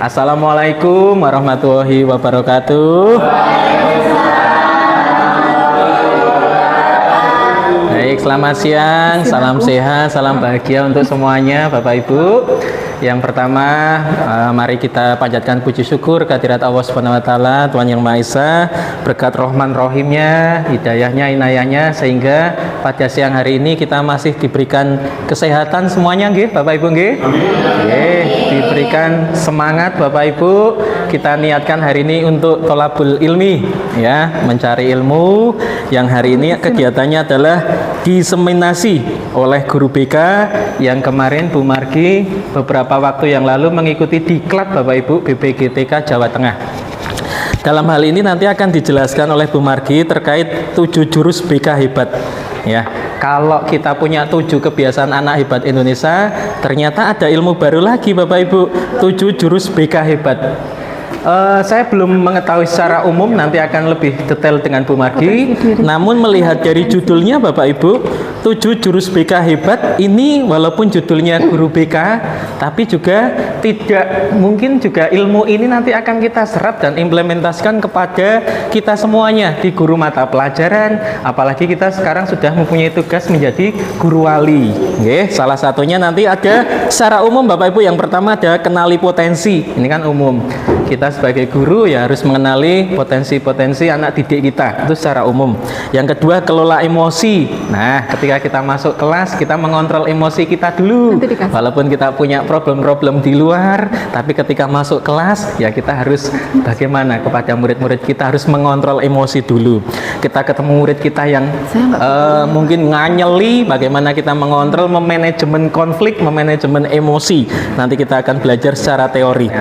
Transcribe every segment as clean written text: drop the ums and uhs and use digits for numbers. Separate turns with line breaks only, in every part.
Assalamualaikum warahmatullahi wabarakatuh. Baik, selamat siang, salam sehat, salam bahagia untuk semuanya Bapak Ibu. Yang pertama, mari kita panjatkan puji syukur kehadirat Allah Subhanahu wa taala, Tuhan Yang Maha Esa, berkat rahman rahimnya, hidayahnya, inayahnya, sehingga pada siang hari ini kita masih diberikan kesehatan semuanya nggih Bapak Ibu nggih. Nggih, diberikan semangat Bapak Ibu. Kita niatkan hari ini untuk tolabul ilmi, ya, mencari ilmu. Yang hari ini kegiatannya adalah diseminasi oleh guru BK yang kemarin Bu Margi beberapa waktu yang lalu mengikuti diklat Bapak Ibu BPGTK Jawa Tengah. Dalam hal ini nanti akan dijelaskan oleh Bu Margi terkait 7 jurus BK hebat, ya. Kalau kita punya 7 kebiasaan anak hebat Indonesia, ternyata ada ilmu baru lagi Bapak Ibu, 7 jurus BK hebat. Saya belum mengetahui secara umum, nanti akan lebih detail dengan Bu Margi. Namun melihat dari judulnya Bapak Ibu, 7 jurus BK hebat ini walaupun judulnya guru BK, tapi juga tidak mungkin juga ilmu ini nanti akan kita serap dan implementasikan kepada kita semuanya di guru mata pelajaran. Apalagi kita sekarang sudah mempunyai tugas menjadi guru wali. Oke, salah satunya nanti ada secara umum Bapak Ibu. Yang pertama ada kenali potensi. Ini kan umum. Kita sebagai guru ya harus mengenali potensi-potensi anak didik kita, itu secara umum. Yang kedua, kelola emosi. Nah, ketika kita masuk kelas, kita mengontrol emosi kita dulu. Walaupun kita punya problem-problem di luar, tapi ketika masuk kelas ya kita harus bagaimana kepada murid-murid kita harus mengontrol emosi dulu. Kita ketemu murid kita yang mungkin nganyeli, bagaimana kita mengontrol, memanajemen konflik, memanajemen emosi. Nanti kita akan belajar secara teori.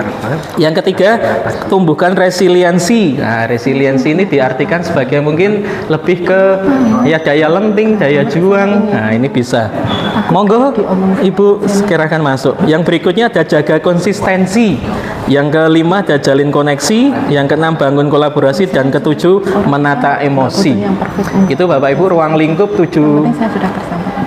Yang ketiga, tumbuhkan resiliensi. Nah, resiliensi ini diartikan sebagai mungkin lebih ke ya daya lenting, daya juang. Nah, ini bisa. Monggo Ibu silakan masuk. Yang berikutnya ada jaga konsistensi. Yang kelima ada jalin koneksi. Yang keenam bangun kolaborasi, dan ketujuh menata emosi. Itu Bapak Ibu ruang lingkup 7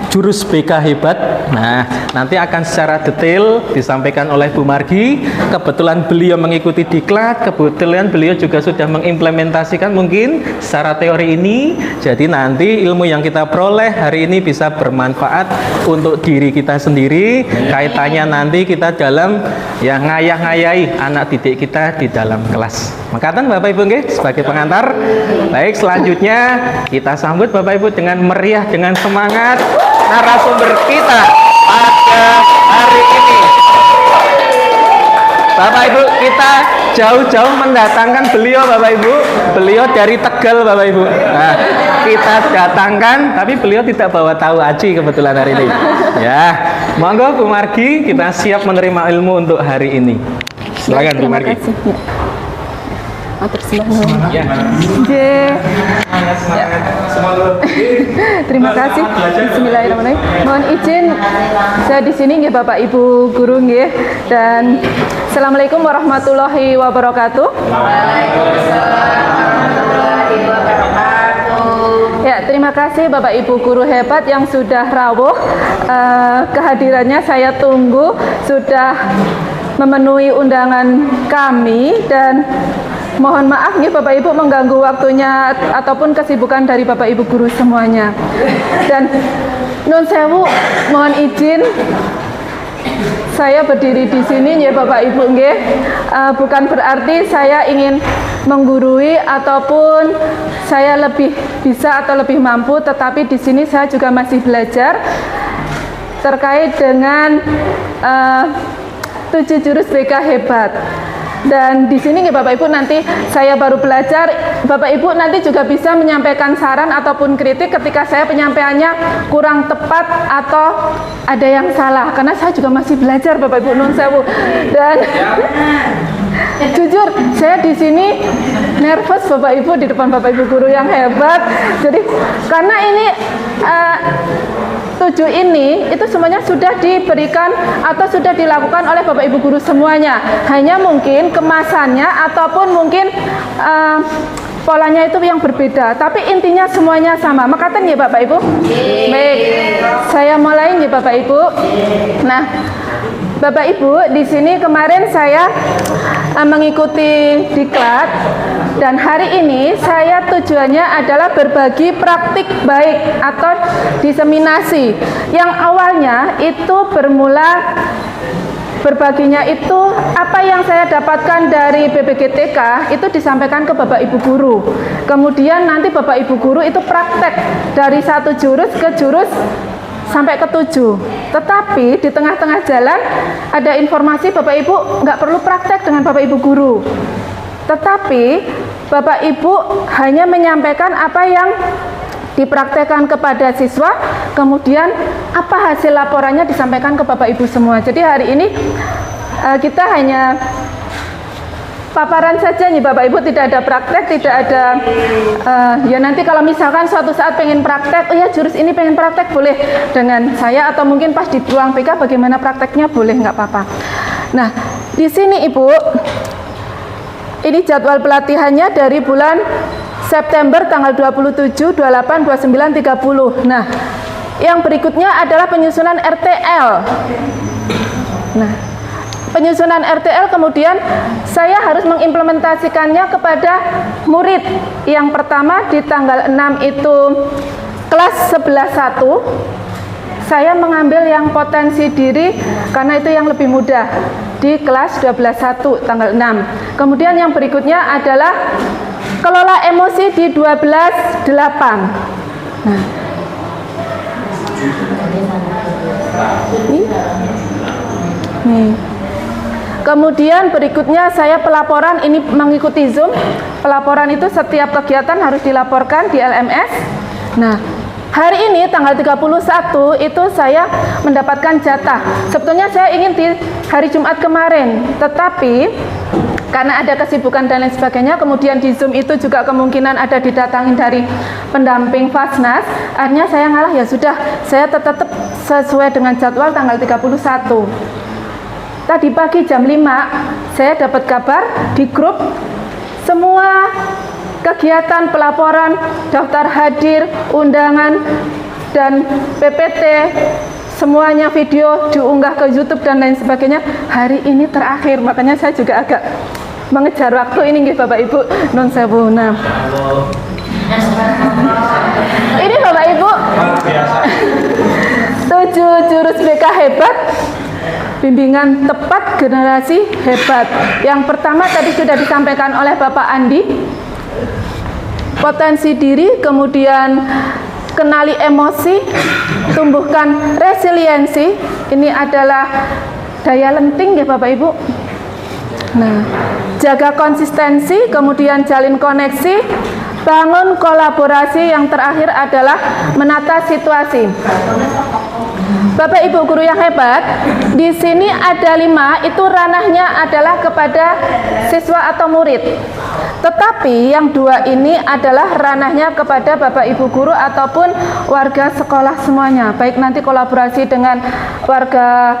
jurus BK hebat. Nah, nanti akan secara detail disampaikan oleh Bu Margi. Kebetulan beliau mengikuti diklat, kebetulan beliau juga sudah mengimplementasikan mungkin secara teori ini. Jadi nanti ilmu yang kita peroleh hari ini bisa bermanfaat untuk diri kita sendiri. Kaitannya nanti kita dalam ya ngayah-ngayahi anak didik kita di dalam kelas. Makatan Bapak Ibu nggih sebagai pengantar. Baik, selanjutnya kita sambut Bapak Ibu dengan meriah, dengan semangat narasumber kita pada hari ini. Bapak Ibu, kita jauh-jauh mendatangkan beliau Bapak Ibu. Beliau dari Tegal Bapak Ibu. Nah, kita datangkan, tapi beliau tidak bawa tahu aci kebetulan hari ini. Ya, monggo Bu Margi, kita siap menerima ilmu untuk hari ini. Silakan Bu Margi.
Ya. Terima kasih. Bismillahirrahmanirrahim. Mohon izin saya di sini nggih Bapak Ibu guru nggih, dan Assalamualaikum warahmatullahi wabarakatuh. Waalaikumsalam warahmatullahi wabarakatuh. Ya, terima kasih Bapak Ibu guru hebat yang sudah rawuh. Kehadirannya saya tunggu, sudah memenuhi undangan kami, dan mohon maaf nih Bapak Ibu mengganggu waktunya ataupun kesibukan dari Bapak Ibu guru semuanya. Dan nun sewu, mohon izin saya berdiri di sini ya Bapak Ibu nggih. Bukan berarti saya ingin menggurui ataupun saya lebih bisa atau lebih mampu, tetapi di sini saya juga masih belajar terkait dengan 7 jurus BK hebat. Dan di sini Bapak Ibu nanti saya baru belajar, Bapak Ibu nanti juga bisa menyampaikan saran ataupun kritik ketika saya penyampaiannya kurang tepat atau ada yang salah, karena saya juga masih belajar Bapak Ibu nun sewu. Dan jujur saya di sini nervous Bapak Ibu di depan Bapak Ibu guru yang hebat. Jadi karena ini 7 ini itu semuanya sudah diberikan atau sudah dilakukan oleh Bapak Ibu guru semuanya. Hanya mungkin kemasannya ataupun mungkin polanya itu yang berbeda, tapi intinya semuanya sama. Makatan ya Bapak Ibu? Baik, saya mulai ya Bapak Ibu. Nah, Bapak Ibu, di sini kemarin saya mengikuti diklat dan hari ini saya tujuannya adalah berbagi praktik baik atau diseminasi. Yang awalnya itu bermula berbaginya itu apa yang saya dapatkan dari BPGTK itu disampaikan ke Bapak Ibu guru. Kemudian nanti Bapak Ibu guru itu praktek dari satu jurus ke jurus sampai ke 7. Tetapi di tengah-tengah jalan ada informasi Bapak Ibu nggak perlu praktek dengan Bapak Ibu guru. Tetapi Bapak Ibu hanya menyampaikan apa yang dipraktekkan kepada siswa, kemudian apa hasil laporannya disampaikan ke Bapak Ibu semua. Jadi hari ini kita hanya paparan saja nih Bapak Ibu, tidak ada praktek, tidak ada ya nanti kalau misalkan suatu saat pengen praktek, oh ya jurus ini pengen praktek boleh dengan saya, atau mungkin pas di ruang PK bagaimana prakteknya boleh, nggak apa-apa. Nah di sini Ibu, ini jadwal pelatihannya dari bulan September tanggal 27, 28, 29, 30. Nah, yang berikutnya adalah penyusunan RTL. Nah, penyusunan RTL kemudian saya harus mengimplementasikannya kepada murid. Yang pertama di tanggal 6 itu kelas 11.1. Saya mengambil yang potensi diri karena itu yang lebih mudah di kelas 12.1 tanggal 6. Kemudian yang berikutnya adalah kelola emosi di 12.8. Nah, nih. Kemudian berikutnya saya pelaporan, ini mengikuti Zoom. Pelaporan itu setiap kegiatan harus dilaporkan di LMS. Nah, hari ini tanggal 31 itu saya mendapatkan jatah. Sebetulnya saya ingin di hari Jumat kemarin, tetapi karena ada kesibukan dan lain sebagainya, kemudian di Zoom itu juga kemungkinan ada didatangin dari pendamping Fasnas, akhirnya saya ngalah, ya sudah, saya tetap sesuai dengan jadwal tanggal 31. Tadi pagi jam 5 saya dapat kabar di grup semua kegiatan pelaporan, daftar hadir, undangan, dan PPT, semuanya video diunggah ke YouTube dan lain sebagainya hari ini terakhir. Makanya saya juga agak mengejar waktu ini nggih Bapak Ibu, non sewu. Nah, ini Bapak Ibu 7 jurus BK hebat, bimbingan tepat generasi hebat. Yang pertama tadi sudah disampaikan oleh Bapak Andi, potensi diri, kemudian kenali emosi, tumbuhkan resiliensi. Ini adalah daya lenting ya Bapak Ibu. Nah, jaga konsistensi, kemudian jalin koneksi, bangun kolaborasi, yang terakhir adalah menata situasi. Bapak Ibu guru yang hebat, di sini ada 5, itu ranahnya adalah kepada siswa atau murid. Tetapi yang 2 ini adalah ranahnya kepada Bapak Ibu guru ataupun warga sekolah semuanya. Baik nanti kolaborasi dengan warga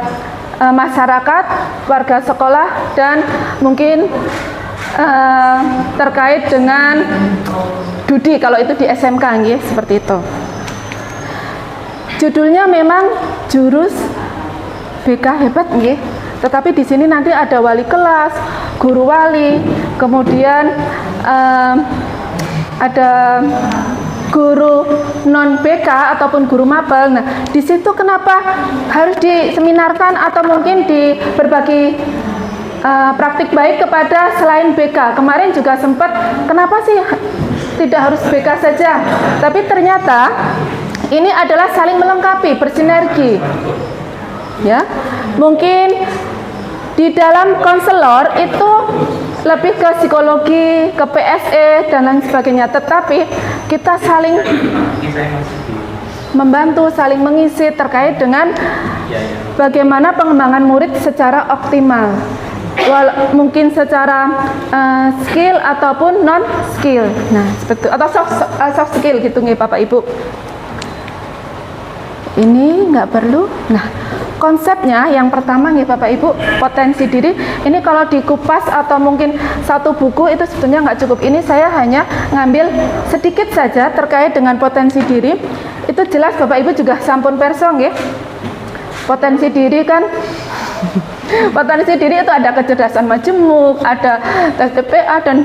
masyarakat, warga sekolah, dan mungkin terkait dengan Dudi kalau itu di SMK nggih, seperti itu. Judulnya memang jurus BK hebat nggih. Tetapi di sini nanti ada wali kelas, guru wali, kemudian ada guru non BK ataupun guru mapel. Nah, di situ kenapa harus diseminarkan atau mungkin berbagi praktik baik kepada selain BK? Kemarin juga sempat, kenapa sih tidak harus BK saja? Tapi ternyata ini adalah saling melengkapi, bersinergi. Ya, mungkin di dalam konselor itu lebih ke psikologi, ke PSE dan lain sebagainya. Tetapi kita saling membantu, saling mengisi terkait dengan bagaimana pengembangan murid secara optimal. Mungkin secara skill ataupun non skill. Nah, seperti atau soft skill gitu nih Bapak Ibu. Ini nggak perlu. Nah, konsepnya yang pertama nih Bapak Ibu, potensi diri. Ini kalau dikupas atau mungkin satu buku itu sebetulnya nggak cukup. Ini saya hanya ngambil sedikit saja terkait dengan potensi diri. Itu jelas Bapak Ibu juga sampun perso nggih. Potensi diri kan Potensi diri itu ada kecerdasan majemuk, ada tes TPA, dan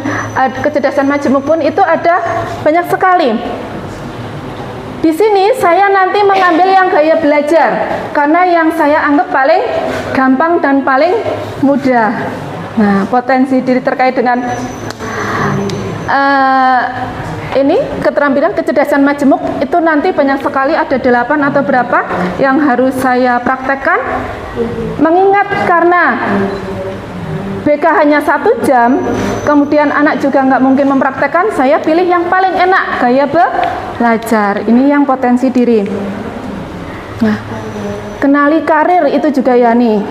kecerdasan majemuk pun itu ada banyak sekali. Di sini saya nanti mengambil yang gaya belajar karena yang saya anggap paling gampang dan paling mudah. Nah, potensi diri terkait dengan ini keterampilan kecerdasan majemuk itu nanti banyak sekali, ada 8 atau berapa yang harus saya praktekkan. Mengingat karena BK hanya 1 jam, kemudian anak juga nggak mungkin mempraktekkan, saya pilih yang paling enak, gaya belajar. Ini yang potensi diri. Nah, kenali karir itu juga ya nih.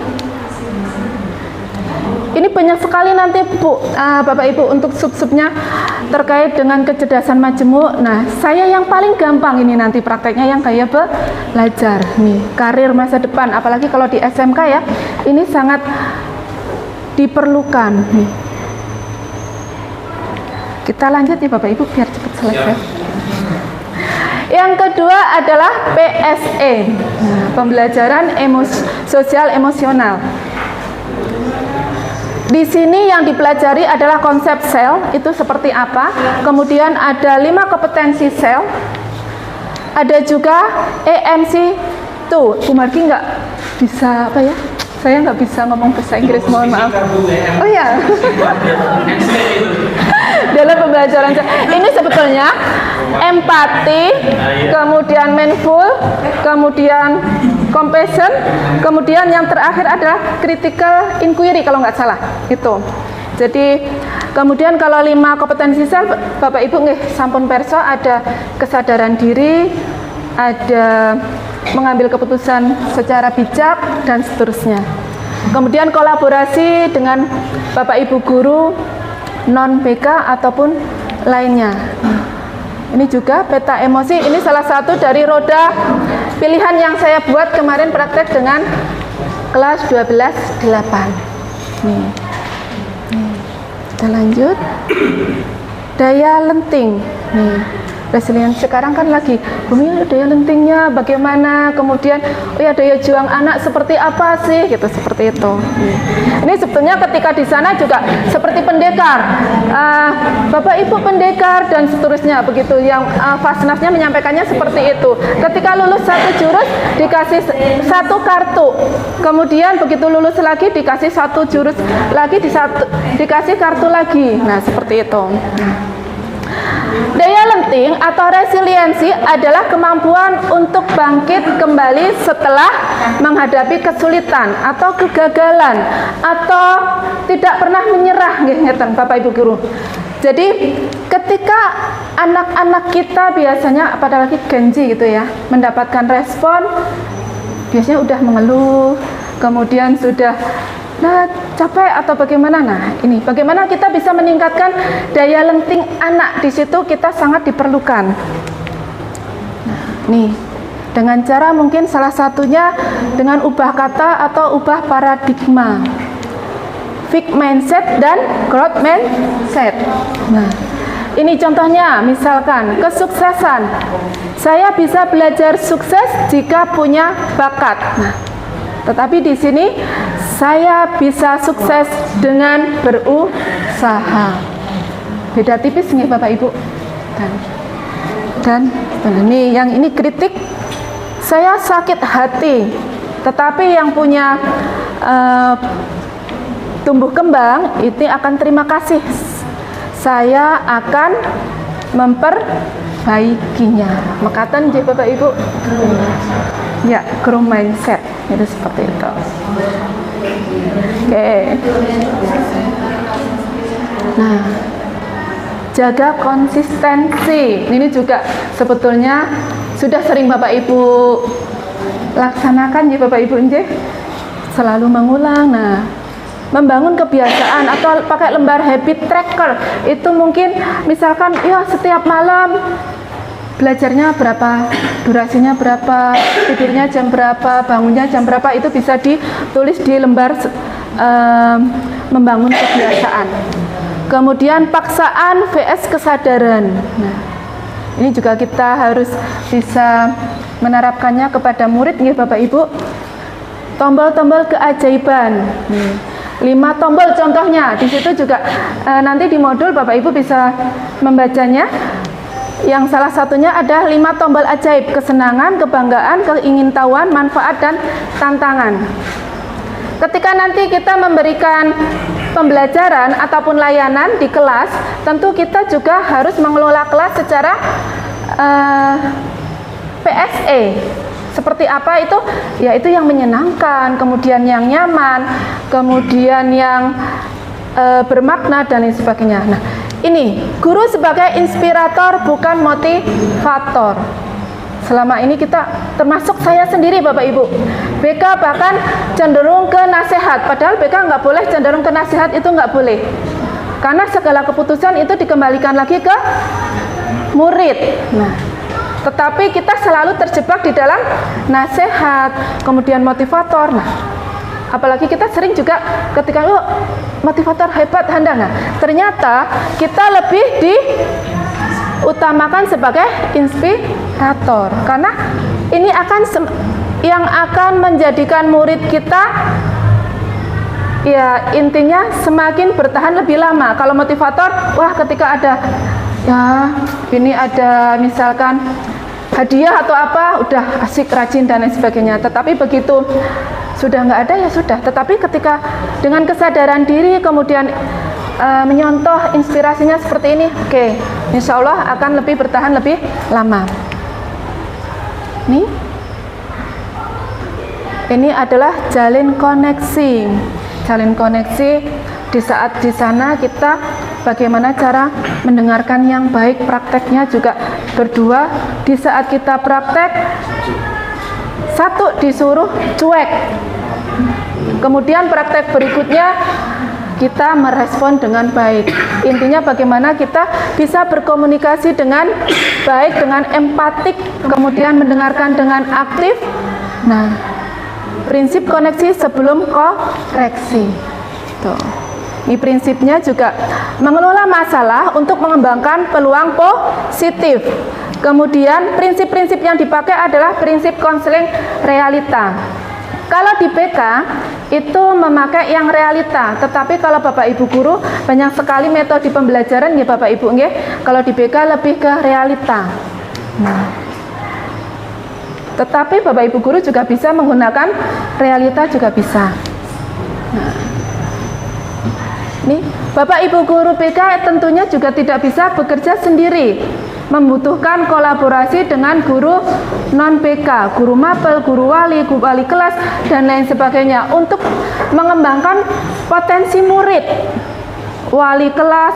Ini banyak sekali nanti Bapak Ibu untuk sub-subnya terkait dengan kecerdasan majemuk. Nah, saya yang paling gampang ini nanti prakteknya yang gaya belajar. Nih, karir masa depan, apalagi kalau di SMK ya, ini sangat diperlukan. Nih. Kita lanjut ya Bapak Ibu biar cepat selesai. Yang kedua adalah PSE, nah, pembelajaran sosial emosional. Di sini yang dipelajari adalah konsep sel, itu seperti apa. Kemudian ada 5 kompetensi sel. Ada juga EMC tuh. Bu Margi nggak bisa apa ya? Saya nggak bisa ngomong bahasa Inggris, mohon maaf. Oh ya. Dalam pembelajaran ini sebetulnya empati, kemudian mindful, kemudian compassion, kemudian yang terakhir adalah critical inquiry kalau nggak salah itu. Jadi kemudian kalau 5 kompetensi sel Bapak Ibu sampun perso, ada kesadaran diri, ada mengambil keputusan secara bijak dan seterusnya. Kemudian kolaborasi dengan Bapak Ibu guru non BK ataupun lainnya. Ini juga peta emosi, ini salah satu dari roda pilihan yang saya buat kemarin praktek dengan kelas 12-8. Nih. Kita lanjut. Daya lenting. Nih. Resilience sekarang kan lagi booming daya lentingnya bagaimana, kemudian oh ya daya juang anak seperti apa sih gitu, seperti itu. Ini sebetulnya ketika di sana juga seperti pendekar, Bapak Ibu pendekar dan seterusnya begitu, yang Fasnasnya menyampaikannya seperti itu. Ketika lulus 1 jurus dikasih 1 kartu, kemudian begitu lulus lagi dikasih 1 jurus lagi, dikasih kartu lagi. Nah seperti itu. Daya lenting atau resiliensi adalah kemampuan untuk bangkit kembali setelah menghadapi kesulitan atau kegagalan atau tidak pernah menyerah, ngeten Bapak Ibu guru. Jadi ketika anak-anak kita biasanya apalagi Genji gitu ya, mendapatkan respon biasanya udah mengeluh, kemudian sudah capek atau bagaimana. Nah, ini bagaimana kita bisa meningkatkan daya lenting anak, di situ kita sangat diperlukan. Nah, nih dengan cara mungkin salah satunya dengan ubah kata atau ubah paradigma, fixed mindset dan growth mindset. Nah, ini contohnya, misalkan kesuksesan. Saya bisa belajar sukses jika punya bakat. Nah, tetapi di sini saya bisa sukses dengan berusaha. Beda tipis nih Bapak Ibu. Dan ini kritik. Saya sakit hati, tetapi yang punya tumbuh kembang itu akan terima kasih. Saya akan memperbaikinya. Mekatan jadi Bapak Ibu. Ya, growth mindset itu seperti itu. Oke. Nah, jaga konsistensi. Ini juga sebetulnya sudah sering Bapak Ibu laksanakan ya Bapak Ibu nggih. Selalu mengulang. Nah, membangun kebiasaan atau pakai lembar habit tracker. Itu mungkin misalkan ya setiap malam belajarnya berapa, durasinya berapa, tidurnya jam berapa, bangunnya jam berapa, itu bisa ditulis di lembar membangun kebiasaan. Kemudian paksaan vs kesadaran. Nah, ini juga kita harus bisa menerapkannya kepada murid nih Bapak Ibu. tombol-tombol keajaiban. 5 tombol contohnya. Di situ juga nanti di modul Bapak Ibu bisa membacanya. Yang salah satunya ada 5 tombol ajaib: kesenangan, kebanggaan, keingintahuan, manfaat, dan tantangan. Ketika nanti kita memberikan pembelajaran ataupun layanan di kelas, tentu kita juga harus mengelola kelas secara PSE. Seperti apa itu? Ya itu yang menyenangkan, kemudian yang nyaman, kemudian yang bermakna, dan lain sebagainya. Nah, ini guru sebagai inspirator bukan motivator. Selama ini kita, termasuk saya sendiri Bapak Ibu, BK bahkan cenderung ke nasihat, padahal BK nggak boleh cenderung ke nasihat, itu nggak boleh, karena segala keputusan itu dikembalikan lagi ke murid. Nah, tetapi kita selalu terjebak di dalam nasihat, kemudian motivator. Nah, apalagi kita sering juga ketika motivator hebat handal. Nah, ternyata kita lebih diutamakan sebagai inspirator, karena ini yang akan menjadikan murid kita, ya intinya semakin bertahan lebih lama. Kalau motivator, wah ketika ada ini ada misalkan hadiah atau apa, udah asik, rajin, dan lain sebagainya. Tetapi begitu sudah nggak ada, ya sudah. Tetapi ketika dengan kesadaran diri kemudian menyontoh inspirasinya seperti ini, oke, insya Allah akan lebih bertahan lebih lama. Ini adalah jalin koneksi. Jalin koneksi di saat di sana kita bagaimana cara mendengarkan yang baik, prakteknya juga berdua. Di saat kita praktek, satu disuruh cuek, kemudian praktek berikutnya kita merespon dengan baik. Intinya bagaimana kita bisa berkomunikasi dengan baik, dengan empatik, kemudian mendengarkan dengan aktif. Nah, prinsip koneksi sebelum koreksi. Tuh. Ini prinsipnya juga mengelola masalah untuk mengembangkan peluang positif. Kemudian prinsip-prinsip yang dipakai adalah prinsip konseling realita. Kalau di BK itu memakai yang realita, tetapi kalau Bapak Ibu guru banyak sekali metode pembelajaran ya Bapak Ibu nggih. Kalau di BK lebih ke realita. Nah, tetapi Bapak Ibu guru juga bisa menggunakan realita, juga bisa. Nah, nih Bapak Ibu guru BK tentunya juga tidak bisa bekerja sendiri, membutuhkan kolaborasi dengan guru non BK, guru mapel, guru wali kelas, dan lain sebagainya untuk mengembangkan potensi murid. Wali kelas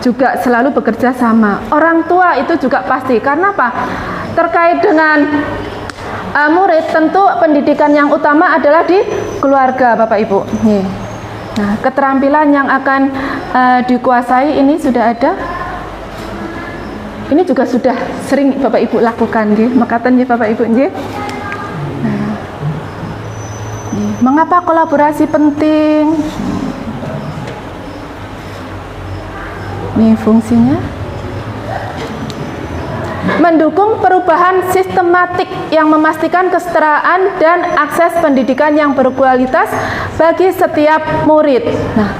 juga selalu bekerja sama. Orang tua itu juga pasti, karena apa? Terkait dengan murid, tentu pendidikan yang utama adalah di keluarga Bapak Ibu. Nih. Nah, keterampilan yang akan dikuasai ini sudah ada. Ini juga sudah sering Bapak Ibu lakukan, nggih. Mekaten nggih Bapak Ibu nggih. Nah, mengapa kolaborasi penting? Nih fungsinya. Mendukung perubahan sistematik yang memastikan kesetaraan dan akses pendidikan yang berkualitas bagi setiap murid. Nah,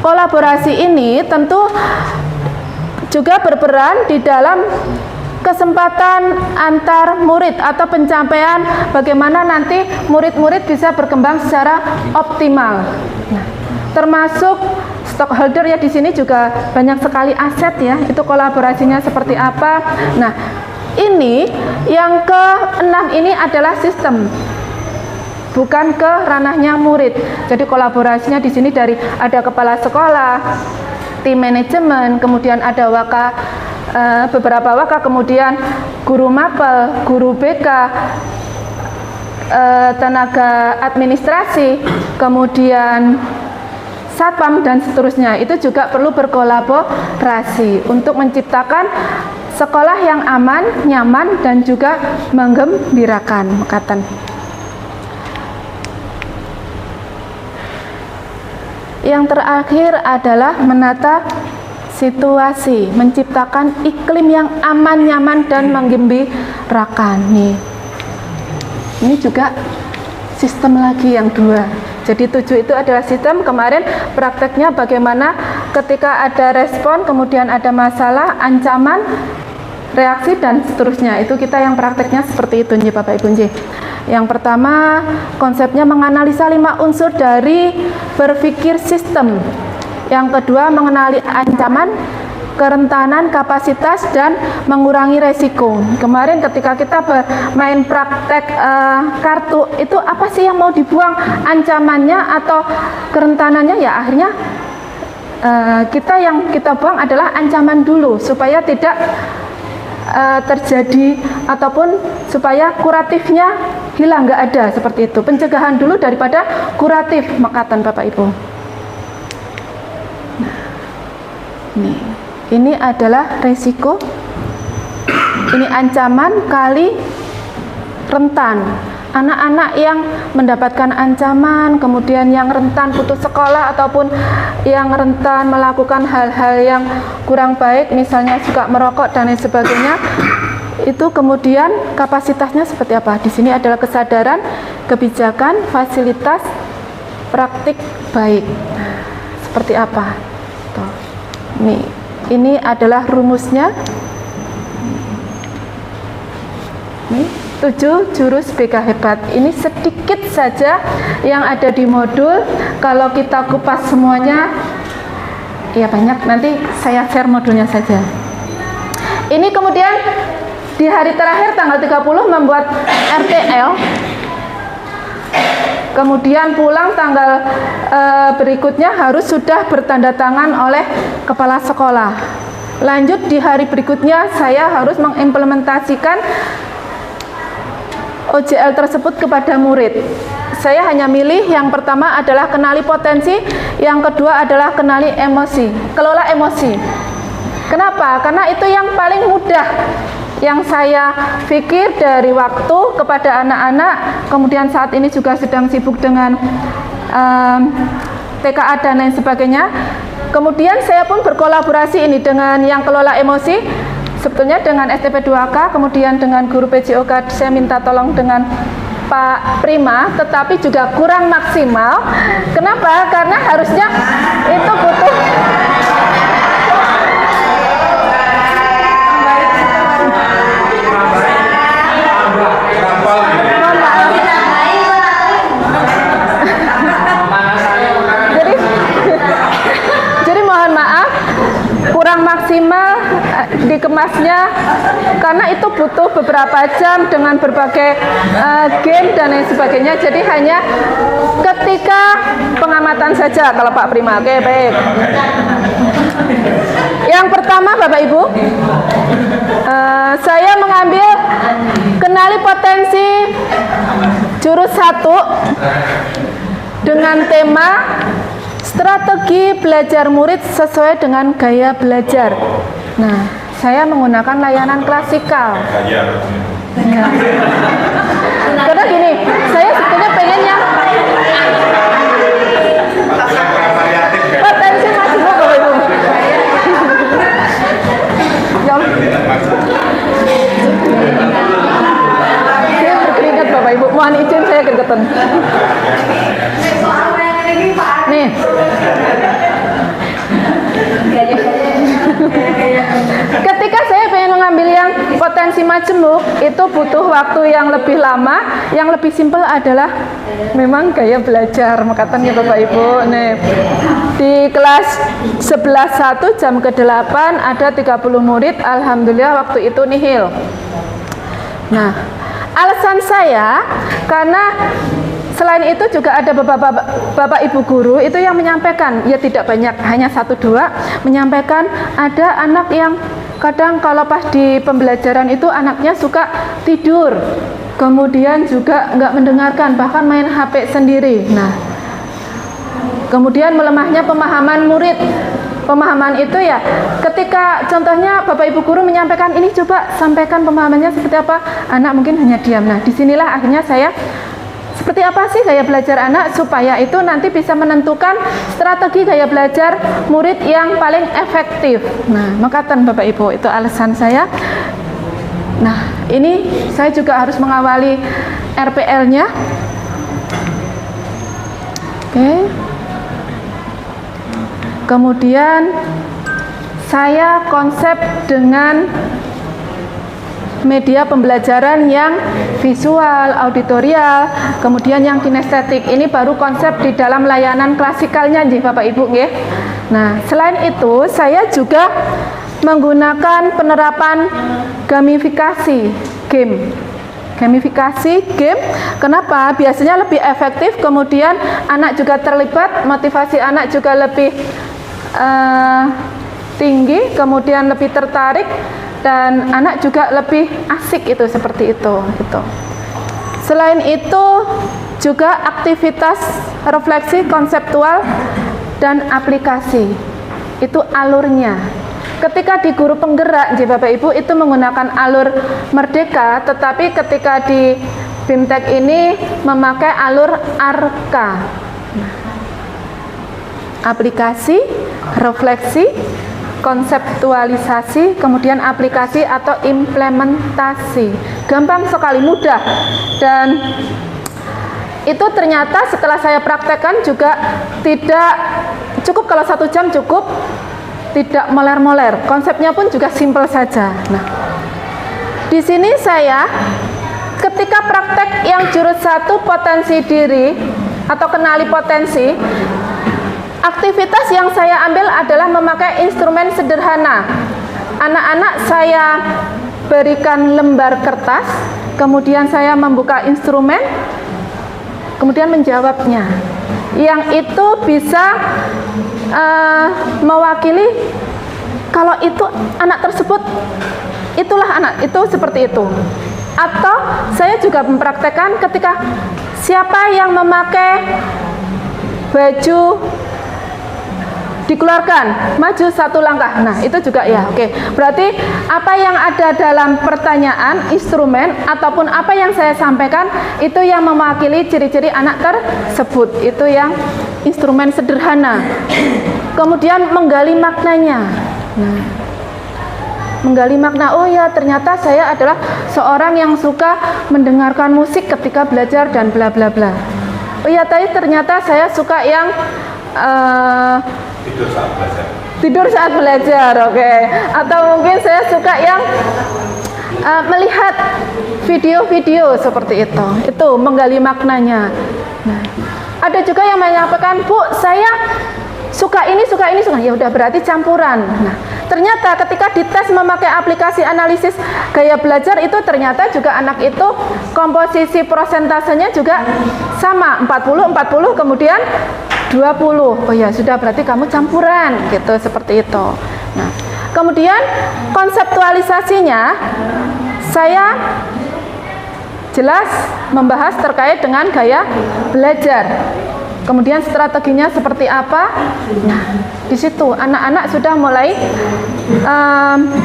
kolaborasi ini tentu juga berperan di dalam kesempatan antar murid atau pencapaian bagaimana nanti murid-murid bisa berkembang secara optimal. Nah, termasuk stockholder ya, di sini juga banyak sekali aset ya, itu kolaborasinya seperti apa. Nah, ini yang ke-6 ini adalah sistem, bukan ke ranahnya murid. Jadi kolaborasinya di sini dari ada kepala sekolah, tim manajemen, kemudian ada beberapa waka, kemudian guru mapel, guru BK, tenaga administrasi, kemudian satpam, dan seterusnya. Itu juga perlu berkolaborasi untuk menciptakan sekolah yang aman, nyaman, dan juga menggembirakan. Mekaten. Yang terakhir adalah menata situasi, menciptakan iklim yang aman, nyaman, dan menggembirakan. Ini juga sistem lagi yang 2. Jadi 7 itu adalah sistem. Kemarin prakteknya bagaimana ketika ada respon, kemudian ada masalah, ancaman, reaksi dan seterusnya. Itu kita yang prakteknya seperti itu nggih Bapak Ibu nggih. Yang pertama konsepnya menganalisa 5 unsur dari berpikir sistem. Yang kedua mengenali ancaman, kerentanan, kapasitas dan mengurangi resiko. Kemarin ketika kita bermain praktek kartu itu apa sih yang mau dibuang, ancamannya atau kerentanannya? Ya akhirnya yang kita buang adalah ancaman dulu supaya tidak terjadi ataupun supaya kuratifnya hilang, nggak ada seperti itu. Pencegahan dulu daripada kuratif, makatan Bapak Ibu. Nah, ini adalah resiko, ini ancaman kali rentan. Anak-anak yang mendapatkan ancaman, kemudian yang rentan putus sekolah ataupun yang rentan melakukan hal-hal yang kurang baik, misalnya suka merokok dan lain sebagainya, itu kemudian kapasitasnya seperti apa? Di sini adalah kesadaran, kebijakan, fasilitas, praktik baik. Seperti apa? Tuh. Ini adalah rumusnya. Nih. 7 jurus BK hebat. Ini sedikit saja yang ada di modul. Kalau kita kupas semuanya ya banyak, nanti saya share modulnya saja. Ini kemudian di hari terakhir tanggal 30 membuat RTL. Kemudian pulang tanggal berikutnya harus sudah bertanda tangan oleh kepala sekolah. Lanjut di hari berikutnya saya harus mengimplementasikan OJL tersebut kepada murid. Saya hanya milih yang pertama adalah kenali potensi, yang kedua adalah kenali emosi, kelola emosi. Kenapa? Karena itu yang paling mudah yang saya pikir dari waktu kepada anak-anak. Kemudian saat ini juga sedang sibuk dengan TKA dan lain sebagainya. Kemudian saya pun berkolaborasi ini dengan yang kelola emosi. Sebetulnya dengan STP2K, kemudian dengan guru PJOK saya minta tolong dengan Pak Prima, tetapi juga kurang maksimal. Kenapa? Karena harusnya itu butuh jadi mohon maaf kurang maksimal dikemasnya, karena itu butuh beberapa jam dengan berbagai game dan lain sebagainya. Jadi hanya ketika pengamatan saja kalau Pak Prima. Oke, baik. Yang pertama Bapak Ibu, saya mengambil kenali potensi jurus 1 dengan tema strategi belajar murid sesuai dengan gaya belajar. Nah, saya menggunakan layanan klasikal. Ya. Karena gini, saya sebetulnya pengennya potensi majemuk Bapak Ibu. Saya berkeringat Bapak Ibu, mohon izin saya kegetan. Nih. Ketika saya pengen mengambil yang potensi majemuk, itu butuh waktu yang lebih lama. Yang lebih simpel adalah memang gaya belajar, makanya Bapak Ibu. Nih, di kelas 11.1 jam ke-8 ada 30 murid, alhamdulillah waktu itu nihil. Nah, alasan saya karena selain itu juga ada bapak ibu guru itu yang menyampaikan, ya tidak banyak, hanya 1-2 menyampaikan ada anak yang kadang kalau pas di pembelajaran itu anaknya suka tidur, kemudian juga nggak mendengarkan, bahkan main HP sendiri. Nah, kemudian melemahnya pemahaman murid. Pemahaman itu ya ketika contohnya Bapak Ibu guru menyampaikan ini, coba sampaikan pemahamannya seperti apa, anak mungkin hanya diam. Nah, disinilah akhirnya saya seperti apa sih gaya belajar anak supaya itu nanti bisa menentukan strategi gaya belajar murid yang paling efektif. Nah, makatan Bapak Ibu, itu alasan saya. Nah, ini saya juga harus mengawali RPL-nya. Oke. Kemudian saya konsep dengan media pembelajaran yang visual, auditorial, kemudian yang kinestetik. Ini baru konsep di dalam layanan klasikalnya nggih Bapak Ibu nggih. Nah, selain itu saya juga menggunakan penerapan gamifikasi game. Gamifikasi game, kenapa? Biasanya lebih efektif, kemudian anak juga terlibat, motivasi anak juga lebih tinggi, kemudian lebih tertarik, dan anak juga lebih asik itu seperti itu gitu. Selain itu juga aktivitas refleksi konseptual dan aplikasi, itu alurnya. Ketika di guru penggerak di Bapak Ibu itu menggunakan alur merdeka, tetapi ketika di BIMTEK ini memakai alur ARKA. Aplikasi, refleksi, konseptualisasi, kemudian aplikasi atau implementasi. Gampang sekali, mudah. Dan itu ternyata setelah saya praktekkan juga tidak cukup, kalau 1 jam cukup, tidak moler-moler. Konsepnya pun juga simpel saja. Nah, di sini saya ketika praktek yang jurus 1 potensi diri atau kenali potensi, aktivitas yang saya ambil adalah memakai instrumen sederhana. Anak-anak saya berikan lembar kertas, kemudian saya membuka instrumen, kemudian menjawabnya. Yang itu bisa mewakili kalau itu anak tersebut, itulah anak itu seperti itu. Atau saya juga mempraktekkan ketika siapa yang memakai baju dikeluarkan, maju 1 langkah. Nah, itu juga ya, oke. Berarti apa yang ada dalam pertanyaan, instrumen, ataupun apa yang saya sampaikan, itu yang mewakili ciri-ciri anak tersebut. Itu yang instrumen sederhana. Kemudian menggali maknanya. Nah, menggali makna, oh ya ternyata saya adalah seorang yang suka mendengarkan musik ketika belajar dan bla bla bla. Oh ya, tadi ternyata saya suka yang tidur saat belajar, oke. Atau mungkin saya suka yang melihat video-video seperti itu. Itu menggali maknanya. Nah, ada juga yang menyampaikan, Bu, saya suka ini. Ya udah, berarti campuran. Nah, ternyata ketika dites memakai aplikasi analisis gaya belajar itu ternyata juga anak itu komposisi prosentasenya juga sama, 40 kemudian 20. Oh ya, sudah, berarti kamu campuran gitu, seperti itu. Nah, kemudian konseptualisasinya saya jelas membahas terkait dengan gaya belajar. Kemudian strateginya seperti apa? Nah, di situ anak-anak sudah mulai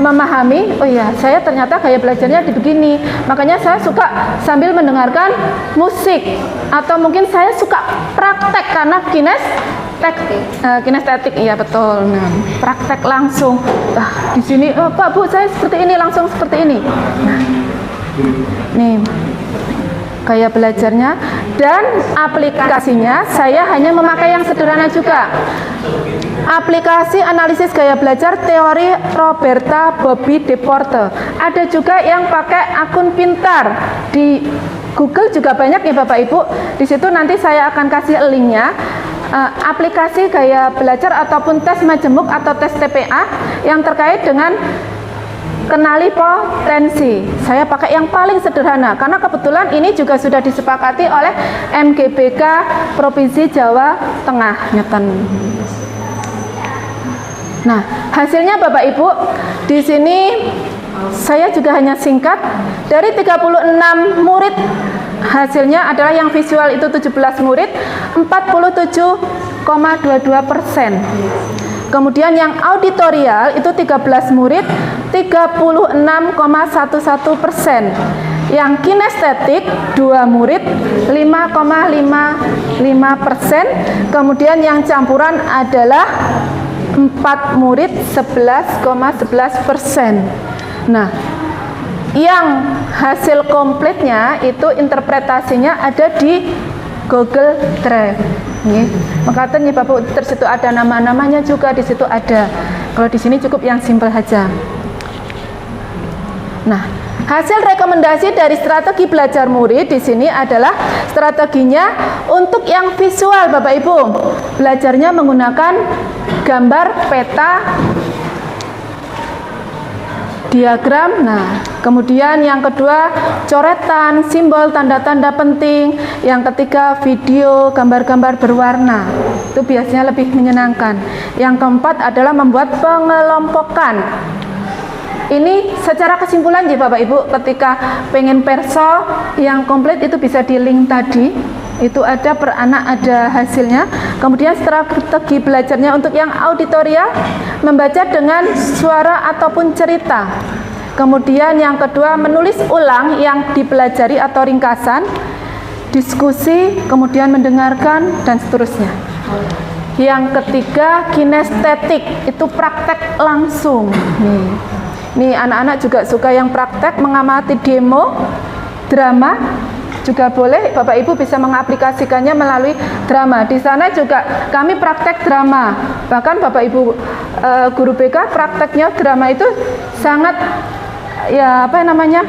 memahami, oh ya, saya ternyata gaya belajarnya begini. Makanya saya suka sambil mendengarkan musik, atau mungkin saya suka praktek karena kinestetik, iya betul. Nah, praktek langsung. Di sini, oh, Pak, Bu, saya seperti ini, langsung seperti ini. Nah, nih gaya belajarnya. Dan aplikasinya saya hanya memakai yang sederhana juga. Aplikasi analisis gaya belajar teori Roberta Bobby Deporte. Ada juga yang pakai akun pintar di Google juga banyak ya Bapak Ibu. Di situ nanti saya akan kasih linknya. Aplikasi gaya belajar ataupun tes majemuk atau tes TPA yang terkait dengan kenali potensi. Saya pakai yang paling sederhana karena kebetulan ini juga sudah disepakati oleh MGBK Provinsi Jawa Tengah, Ngeten. Nah, hasilnya Bapak Ibu, di sini saya juga hanya singkat. Dari 36 murid, hasilnya adalah yang visual itu 17 murid, 47,22%. Kemudian yang auditorial itu 13 murid, 36,11%. Yang kinestetik 2 murid, 5,55%. Kemudian yang campuran adalah 4 murid, 11,11%. Nah, yang hasil komplitnya itu interpretasinya ada di Google Drive. Nggih. Mekaten ya Bapak, tersitu ada nama-namanya juga di situ ada. Kalau di sini cukup yang simpel saja. Nah, hasil rekomendasi dari strategi belajar murid di sini adalah strateginya untuk yang visual Bapak Ibu. Belajarnya menggunakan gambar, peta, diagram. Nah, kemudian yang kedua coretan, simbol, tanda-tanda penting. Yang ketiga video, gambar-gambar berwarna. Itu biasanya lebih menyenangkan. Yang keempat adalah membuat pengelompokan. Ini secara kesimpulan ya Bapak Ibu, ketika pengen perso yang komplit itu bisa di link tadi. Itu ada per anak, ada hasilnya. Kemudian strategi belajarnya untuk yang auditorial, membaca dengan suara ataupun cerita. Kemudian yang kedua menulis ulang yang dipelajari atau ringkasan, diskusi, kemudian mendengarkan dan seterusnya. Yang ketiga kinestetik, itu praktek langsung. Nih anak-anak juga suka yang praktek, mengamati demo, drama juga boleh. Bapak Ibu bisa mengaplikasikannya melalui drama. Di sana juga kami praktek drama. Bahkan Bapak Ibu guru BK prakteknya drama itu sangat ya apa namanya?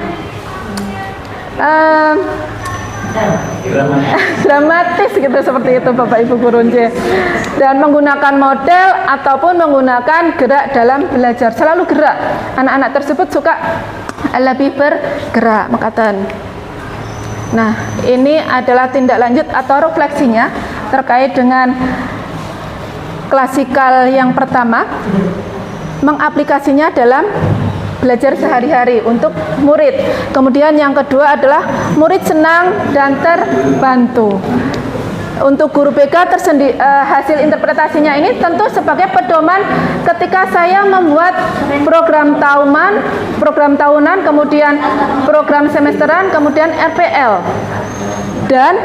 Dramatis gitu, seperti itu Bapak Ibu guru J. Dan menggunakan model ataupun menggunakan gerak dalam belajar, selalu gerak. Anak-anak tersebut suka lebih bergerak mekaten. Nah, ini adalah tindak lanjut atau refleksinya terkait dengan klasikal yang pertama, mengaplikasinya dalam belajar sehari-hari untuk murid. Kemudian yang kedua adalah murid senang dan terbantu. Untuk guru BK hasil interpretasinya ini tentu sebagai pedoman ketika saya membuat program tahunan, kemudian program semesteran, kemudian RPL. Dan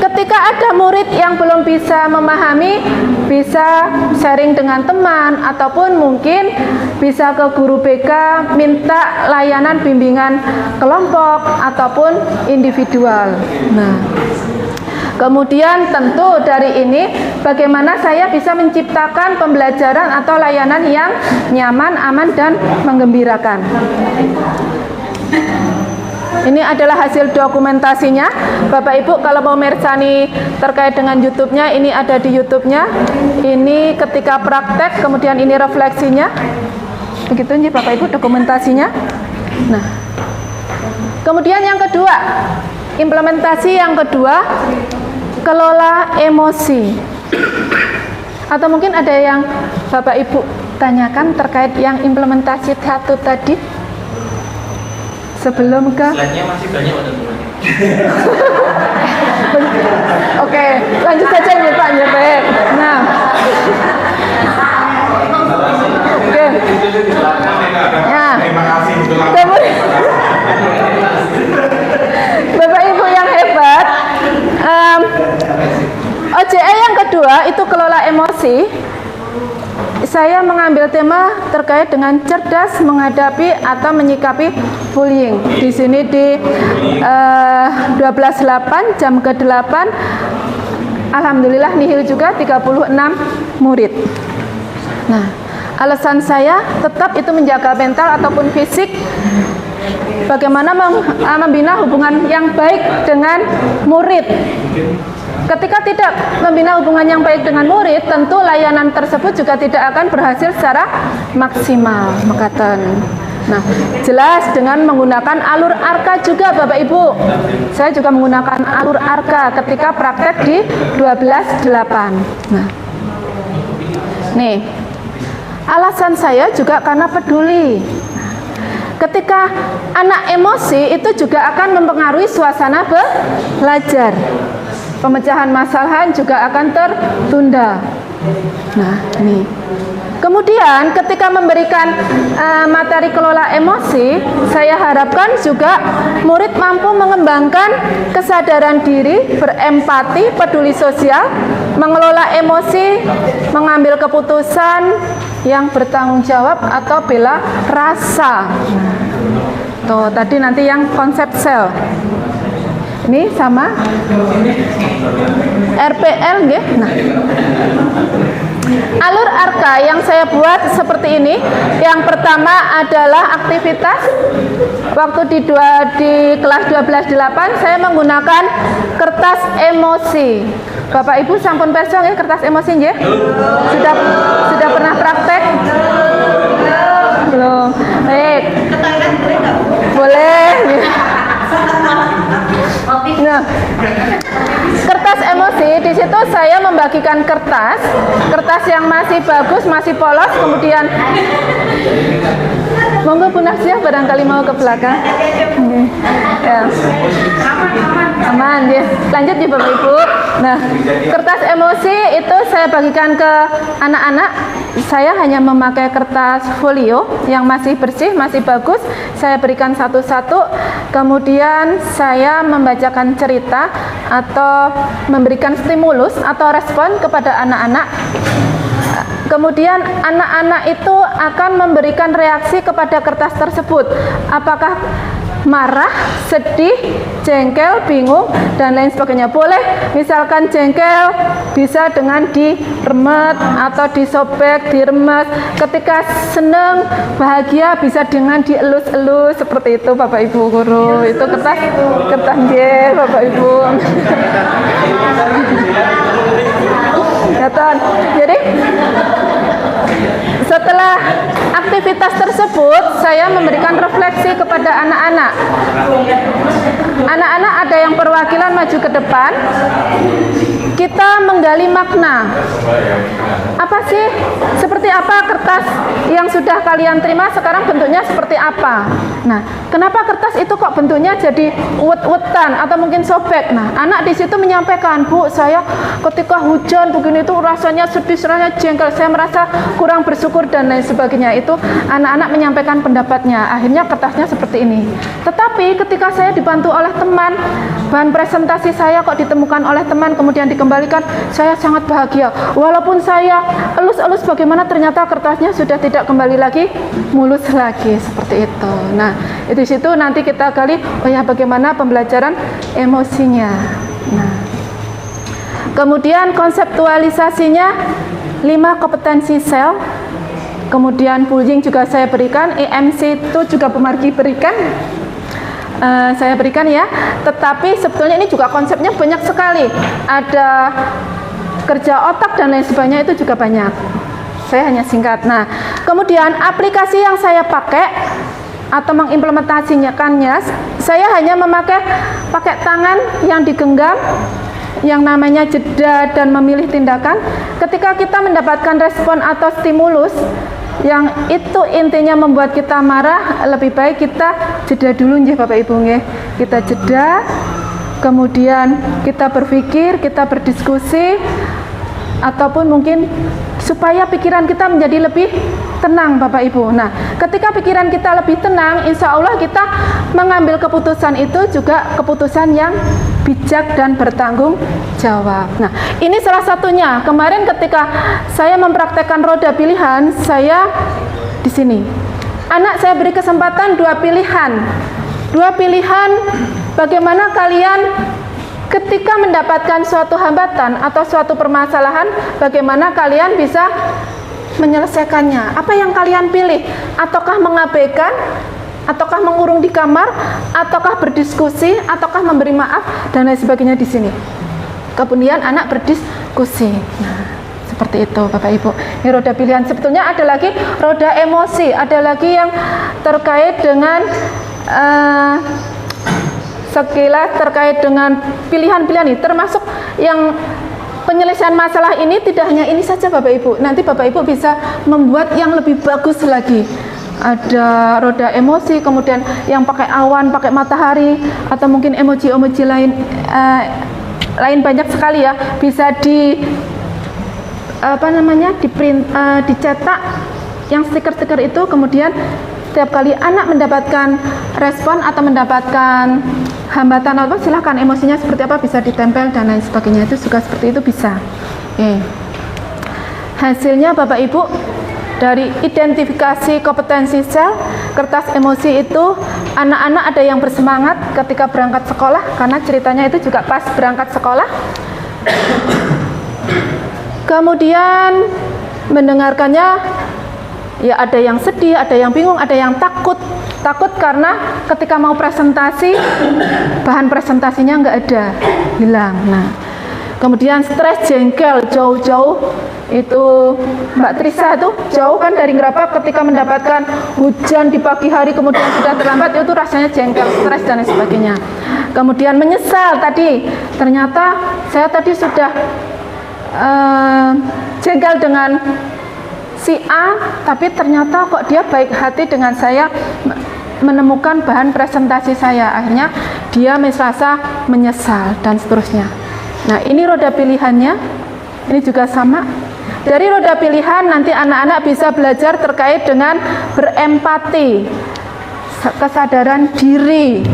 ketika ada murid yang belum bisa memahami, bisa sharing dengan teman ataupun mungkin bisa ke guru BK minta layanan bimbingan kelompok ataupun individual. Nah, kemudian tentu dari ini bagaimana saya bisa menciptakan pembelajaran atau layanan yang nyaman, aman, dan menggembirakan. Ini adalah hasil dokumentasinya. Bapak Ibu kalau mau mersani terkait dengan YouTube-nya, ini ada di YouTube-nya. Ini ketika praktek, kemudian ini refleksinya. Begitu nih Bapak Ibu dokumentasinya. Nah, kemudian yang kedua, implementasi yang kedua, kelola emosi. Atau mungkin ada yang Bapak Ibu tanyakan terkait yang implementasi satu tadi? Sebelum ke
Slide-nya masih banyak teman-teman.
Oke, lanjut saja ya Pak ya, baik. Nah. Oke. Nah. Kemudian Bapak Ibu yang hebat, OJE yang kedua itu kelola emosi. Saya mengambil tema terkait dengan cerdas menghadapi atau menyikapi bullying. Di sini di 12.8 jam ke-8, alhamdulillah nihil juga 36 murid. Nah, alasan saya tetap itu menjaga mental ataupun fisik. Bagaimana membina hubungan yang baik dengan murid. Ketika tidak membina hubungan yang baik dengan murid, tentu layanan tersebut juga tidak akan berhasil secara maksimal. Mekaten. Nah, jelas dengan menggunakan alur ARKA juga Bapak Ibu. Saya juga menggunakan alur ARKA ketika praktek di 12.8. Nah, nih, alasan saya juga karena peduli. Ketika anak emosi itu juga akan mempengaruhi suasana belajar. Pemecahan masalah juga akan tertunda. Nah, ini. Kemudian ketika memberikan materi kelola emosi, saya harapkan juga murid mampu mengembangkan kesadaran diri, berempati, peduli sosial, mengelola emosi, mengambil keputusan yang bertanggung jawab atau bela rasa. Tuh, tadi nanti yang konsep sel. Ini sama RPL nggih. Nah, alur arka yang saya buat seperti ini. Yang pertama adalah aktivitas waktu di kelas 12.8 saya menggunakan kertas emosi. Bapak Ibu sampun perso nggih kertas emosi nggih? Sudah pernah praktek? Belum. Baik. Boleh. Nah, kertas emosi di situ saya membagikan kertas yang masih bagus, masih polos, kemudian monggo Bu Nafsiah barangkali mau ke belakang. Ya. Aman ya. Lanjut ya Bapak Ibu. Nah, kertas emosi itu saya bagikan ke anak-anak. Saya hanya memakai kertas folio yang masih bersih, masih bagus. Saya berikan satu-satu. Kemudian saya membacakan cerita atau memberikan stimulus atau respon kepada anak-anak. Kemudian anak-anak itu akan memberikan reaksi kepada kertas tersebut. Apakah marah, sedih, jengkel, bingung, dan lain sebagainya. Boleh misalkan jengkel bisa dengan diremet atau disobek, diremes. Ketika senang, bahagia bisa dengan dielus-elus seperti itu Bapak Ibu guru. Itu kertas nggih Bapak Ibu. Jadi setelah aktivitas tersebut saya memberikan refleksi kepada anak-anak. Anak-anak ada yang perwakilan maju ke depan. Kita menggali makna. Apa sih? Seperti apa kertas yang sudah kalian terima sekarang bentuknya seperti apa? Nah, kenapa kertas itu kok bentuknya jadi uwet-uwetan atau mungkin sobek? Nah, anak di situ menyampaikan, Bu, saya ketika hujan begini itu rasanya sedih, rasanya jengkel, saya merasa kurang bersyukur dan lain sebagainya. Itu anak-anak menyampaikan pendapatnya. Akhirnya kertasnya seperti ini. Tetapi ketika saya dibantu oleh teman, bahan presentasi saya kok ditemukan oleh teman kemudian dikembalikan, saya sangat bahagia. Walaupun saya elus-elus bagaimana, ternyata kertasnya sudah tidak kembali lagi mulus lagi seperti itu. Nah, di situ nanti kita gali bagaimana pembelajaran emosinya. Nah, kemudian konseptualisasinya 5 kompetensi sel. Kemudian bullying juga saya berikan, EMC itu juga Bu Margi berikan. Saya berikan ya, tetapi sebetulnya ini juga konsepnya banyak sekali. Ada kerja otak dan lain sebagainya, itu juga banyak. Saya hanya singkat. Nah, kemudian aplikasi yang saya pakai atau mengimplementasikannya, saya hanya pakai tangan yang digenggam, yang namanya jeda dan memilih tindakan. Ketika kita mendapatkan respon atau stimulus yang itu intinya membuat kita marah, lebih baik kita jeda dulu nggih Bapak Ibu nggih. Kita jeda, kemudian kita berpikir, kita berdiskusi, ataupun mungkin supaya pikiran kita menjadi lebih tenang Bapak Ibu. Nah, ketika pikiran kita lebih tenang, insya Allah kita mengambil keputusan itu juga keputusan yang bijak dan bertanggung jawab. Nah, ini salah satunya. Kemarin ketika saya mempraktekkan roda pilihan, saya di sini. Anak saya beri kesempatan 2 pilihan. 2 pilihan bagaimana kalian ketika mendapatkan suatu hambatan atau suatu permasalahan, bagaimana kalian bisa menyelesaikannya. Apa yang kalian pilih? Ataukah mengabaikan? Ataukah mengurung di kamar, ataukah berdiskusi, ataukah memberi maaf dan lain sebagainya di sini. Kemudian anak berdiskusi. Nah, seperti itu Bapak Ibu. Ini roda pilihan. Sebetulnya ada lagi roda emosi, ada lagi yang terkait dengan sekilas terkait dengan pilihan-pilihan ini, termasuk yang penyelesaian masalah ini tidak hanya ini saja Bapak Ibu. Nanti Bapak Ibu bisa membuat yang lebih bagus lagi. Ada roda emosi, kemudian yang pakai awan, pakai matahari, atau mungkin emoji-emoji lain banyak sekali ya. Bisa dicetak yang stiker-stiker itu, kemudian setiap kali anak mendapatkan respon atau mendapatkan hambatan apa, silahkan emosinya seperti apa bisa ditempel dan lain sebagainya. Itu juga seperti itu bisa. Hasilnya Bapak Ibu dari identifikasi kompetensi sel, kertas emosi itu anak-anak ada yang bersemangat ketika berangkat sekolah, karena ceritanya itu juga pas berangkat sekolah. Kemudian mendengarkannya, ya ada yang sedih, ada yang bingung, ada yang takut. Takut karena ketika mau presentasi, bahan presentasinya nggak ada, hilang. Nah, kemudian stres, jengkel, jauh-jauh itu Mbak Trisa itu jauh kan dari Ngerapa, ketika mendapatkan hujan di pagi hari kemudian sudah terlambat, itu rasanya jengkel, stres dan lain sebagainya. Kemudian menyesal tadi, ternyata saya tadi sudah jengkel dengan si A, tapi ternyata kok dia baik hati dengan saya, menemukan bahan presentasi saya, akhirnya dia merasa menyesal dan seterusnya. Nah, ini roda pilihannya, ini juga sama. Dari roda pilihan nanti anak-anak bisa belajar terkait dengan berempati, kesadaran diri,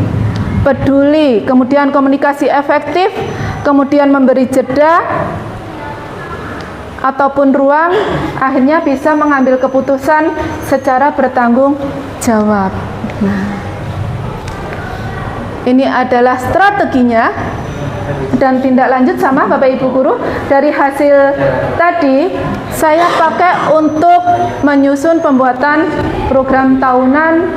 peduli, kemudian komunikasi efektif, kemudian memberi jeda ataupun ruang, akhirnya bisa mengambil keputusan secara bertanggung jawab. Nah, ini adalah strateginya dan tindak lanjut sama Bapak Ibu Guru. Dari hasil tadi saya pakai untuk menyusun pembuatan program tahunan,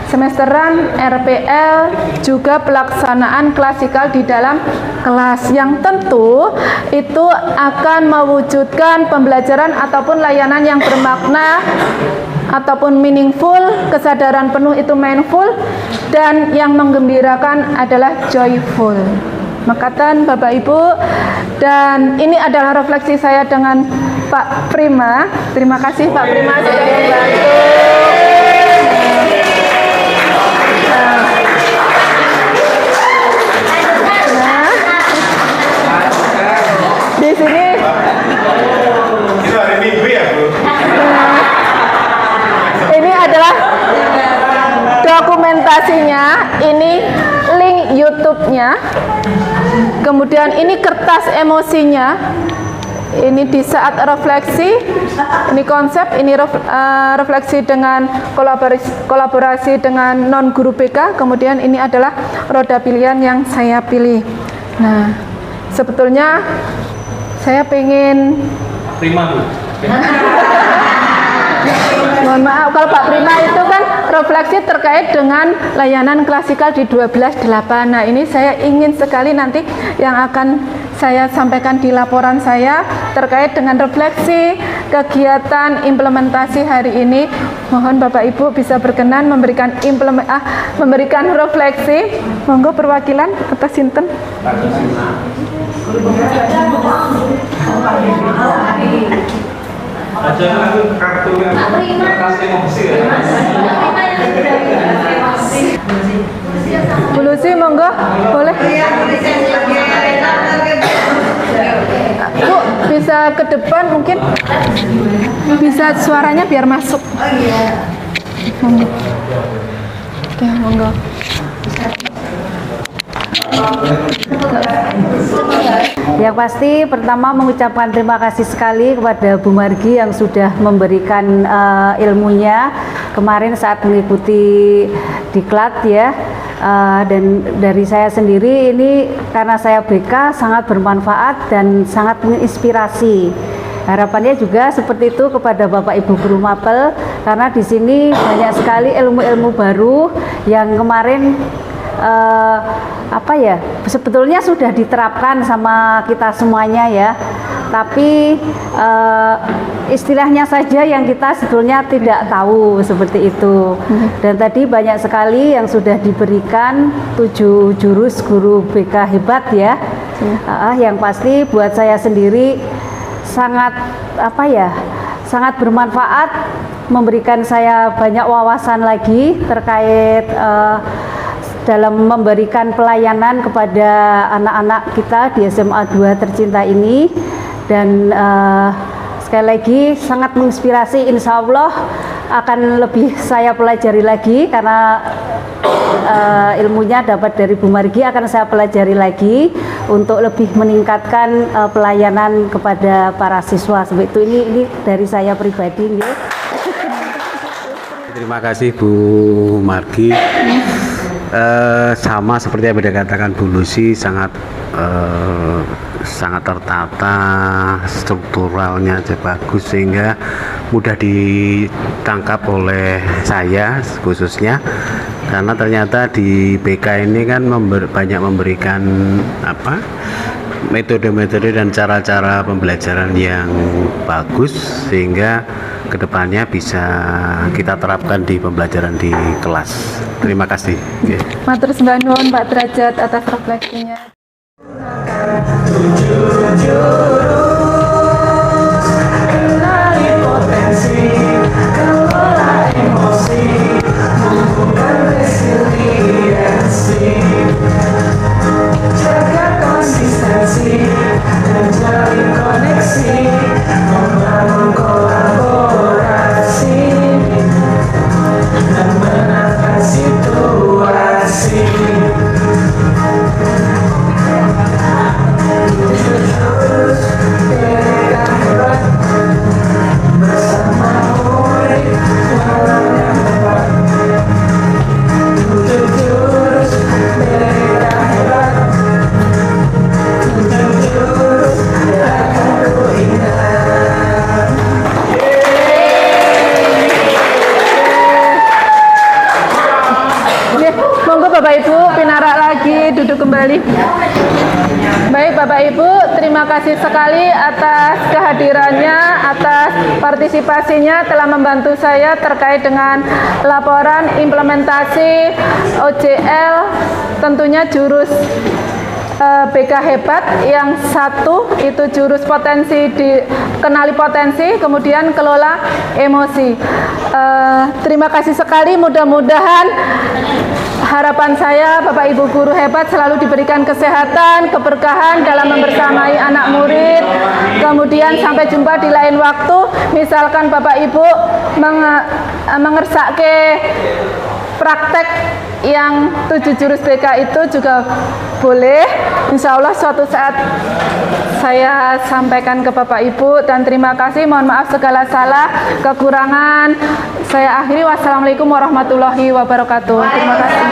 semesteran, RPL, juga pelaksanaan klasikal di dalam kelas, yang tentu itu akan mewujudkan pembelajaran ataupun layanan yang bermakna ataupun meaningful, kesadaran penuh itu mindful, dan yang menggembirakan adalah joyful. Makatan Bapak Ibu, dan ini adalah refleksi saya dengan Pak Prima. Terima kasih Pak Prima sudah membantu. Di sini
itu hari Minggu ya, Bu?
Ini adalah dokumentasinya, ini link YouTube-nya, kemudian ini kertas emosinya, ini di saat refleksi, ini konsep, ini refleksi dengan kolaborasi dengan non guru BK, kemudian ini adalah roda pilihan yang saya pilih. Nah, sebetulnya saya pengen
Prima, Bu.
mohon maaf, kalau Pak Prima itu kan refleksi terkait dengan layanan klasikal di 12.8. Nah, ini saya ingin sekali nanti yang akan saya sampaikan di laporan saya terkait dengan refleksi kegiatan implementasi hari ini. Mohon Bapak Ibu bisa berkenan memberikan memberikan refleksi. Monggo perwakilan atas sinten. Bu Lucy, monggo, boleh. Bu, bisa ke depan mungkin, bisa suaranya biar masuk. Monggo. Oke, monggo.
Yang pasti pertama mengucapkan terima kasih sekali kepada Bu Margi yang sudah memberikan ilmunya kemarin saat mengikuti diklat ya. Dan dari saya sendiri ini karena saya BK sangat bermanfaat dan sangat menginspirasi. Harapannya juga seperti itu kepada Bapak Ibu Guru Mapel, karena di sini banyak sekali ilmu-ilmu baru yang kemarin sebetulnya sudah diterapkan sama kita semuanya ya, tapi istilahnya saja yang kita sebetulnya tidak tahu seperti itu. Dan tadi banyak sekali yang sudah diberikan 7 jurus guru BK hebat ya. Yang pasti buat saya sendiri sangat sangat bermanfaat, memberikan saya banyak wawasan lagi terkait dalam memberikan pelayanan kepada anak-anak kita di SMA 2 tercinta ini. Dan sekali lagi sangat menginspirasi, insya Allah akan lebih saya pelajari lagi karena ilmunya dapat dari Bu Margi akan saya pelajari lagi untuk lebih meningkatkan pelayanan kepada para siswa. Seperti itu, ini dari saya pribadi. Ya.
Terima kasih Bu Margi. Sama seperti yang dikatakan Bu Lucy, sangat tertata, strukturalnya bagus sehingga mudah ditangkap oleh saya khususnya, karena ternyata di BK ini kan banyak memberikan metode-metode dan cara-cara pembelajaran yang bagus sehingga kedepannya bisa kita terapkan di pembelajaran di kelas. Terima kasih.
Matur sembah nuwun Pak Derajat atas refleksinya.
Kenali potensi, kelola emosi, tumbuhkan resiliensi, jaga konsistensi, menjalin koneksi, membangun kolaborasi, dan menangkan situasi.
Monggo Bapak Ibu pinarak lagi, duduk kembali. Baik Bapak Ibu, terima kasih sekali atas kehadirannya, atas partisipasinya telah membantu saya terkait dengan laporan implementasi OJL, tentunya jurus BK Hebat. Yang satu itu jurus potensi, kenali potensi, kemudian kelola emosi. Terima kasih sekali, mudah-mudahan harapan saya Bapak Ibu guru hebat selalu diberikan kesehatan, keberkahan dalam membersamai anak murid. Kemudian sampai jumpa di lain waktu. Misalkan Bapak Ibu mengersake praktek yang 7 jurus BK itu juga boleh. Insya Allah suatu saat saya sampaikan ke Bapak Ibu, dan terima kasih, mohon maaf segala salah kekurangan. Saya akhiri, wassalamualaikum warahmatullahi wabarakatuh. Terima kasih.